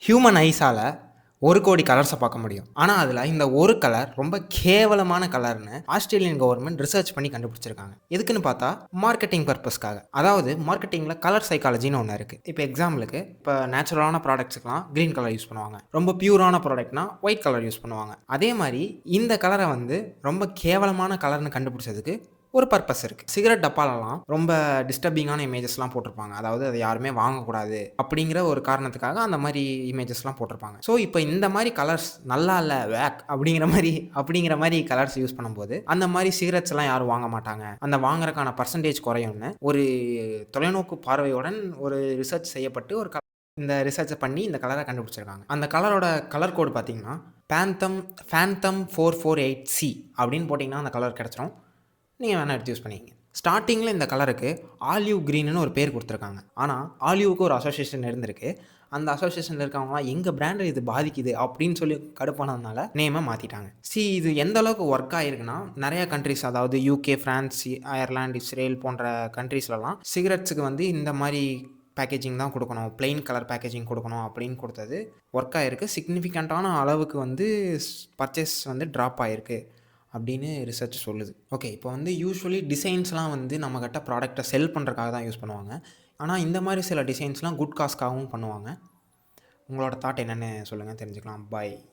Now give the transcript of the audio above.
Human ஐஸால 1,00,00,000 கலர்ஸ பார்க்க முடியும். ஆனா, அதுல இந்த ஒரு கலர் ரொம்ப கேவலமான கலர்ன்னு ஆஸ்திரேலியன் கவர்ன்மென்ட் ரிசர்ச் பண்ணி கண்டுபிடிச்சிருக்காங்க. எதுக்குன்னு பார்த்தா, மார்க்கெட்டிங் பர்ப்பஸ்க்காக. அதாவது மார்க்கெட்டிங்ல கலர் சைக்காலஜின்னு ஒண்ணு இருக்கு. இப்ப எக்ஸாம்பிளுக்கு, இப்ப நேச்சுரலான ப்ராடக்ட்ஸ்க்குலாம் கிரீன் கலர் யூஸ் பண்ணுவாங்க. ரொம்ப பியூரான ப்ராடக்ட்னா ஒயிட் கலர் யூஸ் பண்ணுவாங்க. அதே மாரி இந்த கலர வந்து ரொம்ப கேவலமான கலர்ன்னு கண்டுபிடிச்சதுக்கு ஒரு பர்ப்பஸ் இருக்கு. சிகரெட் டப்பாலலாம் ரொம்ப டிஸ்டர்பிங்கான இமேஜஸ்லாம் போட்டிருப்பாங்க. அதாவது அத யாருமே வாங்கக்கூடாது அப்படிங்கிற ஒரு காரணத்துக்காக அந்த மாரி இமேஜஸ்லாம் போட்டிருப்பாங்க. ஸோ, இப்ப இந்த மாரி கலர்ஸ் நல்லா இல்ல, வேக் அப்படிங்கிற மாரி கலர்ஸ் யூஸ் பண்ணும்போது, அந்த மாரி சிகரெட்ஸ்லாம் யாரும் வாங்க மாட்டாங்க. அந்த வாங்குறதுக்கான பெர்சன்டேஜ் குறையும்னு ஒரு தொலைநோக்கு பார்வையுடன் ஒரு ரிசர்ச் செய்யப்பட்டு இந்த ரிசர்ச்ச பண்ணி இந்த கலர கண்டுபிடிச்சிருக்காங்க. அந்த கலரோட கலர் கோட் பார்த்தீங்கன்னா, ஃபேண்டம் 448C அப்படின்னு போட்டீங்கன்னா அந்த கலர் கிடைச்சிரும். நீங்க வேணா எடுத்து யூஸ் பண்ணிக்கங்க. ஸ்டார்ட்டிங்ல இந்த கலருக்கு ஆலிவ் கிரீன்னு ஒரு பேர் குடுத்துருக்காங்க. ஆனா, ஆலிவ்க்கு ஒரு அசோசியேஷன் இருந்திருக்கு. அந்த அசோசியேஷன்ல இருக்கவங்கலாம் எங்க பிராண்ட இது பாதிக்குது அப்படின்னு சொல்லி கடுப்பானதுனால நேம மாத்திட்டாங்க. இது எந்த அளவுக்கு ஒர்க் ஆயிருக்குன்னா, நெறைய கண்ட்ரீஸ் அதாவது யுகே, பிரான்ஸ், அயர்லாந்து, இஸ்ரேல் போன்ற கண்ட்ரீஸ்லலாம் சிகரெட்ஸுக்கு வந்து இந்த மாரி பேக்கேஜிங் தான் குடுக்கணும். பிளெயின் கலர் பேக்கேஜிங் குடுக்கணும் அப்படின்னு குடுத்தது ஒர்க் ஆயிருக்கு. சிக்னிஃபிகன்ட்டான அளவுக்கு வந்து பர்ச்சேஸ் வந்து ட்ராப் ஆயிருக்கு. அப்படின்னு ரிசர்ச் சொல்லுது. ஓகே. இப்போ வந்து யூசுவலி டிசைன்ஸ்லாம் வந்து நம்மகிட்ட ப்ராடக்ட்ட செல் பண்றதுக்காக தான் யூஸ் பண்ணுவாங்க. ஆனா, இந்த மாரி சில டிசைன்ஸ்லாம் குட் காஸ்க்காகவும் பண்ணுவாங்க. உங்களோட தாட் என்னன்னு சொல்லுங்க தெரிஞ்சுக்கலாம். பாய்.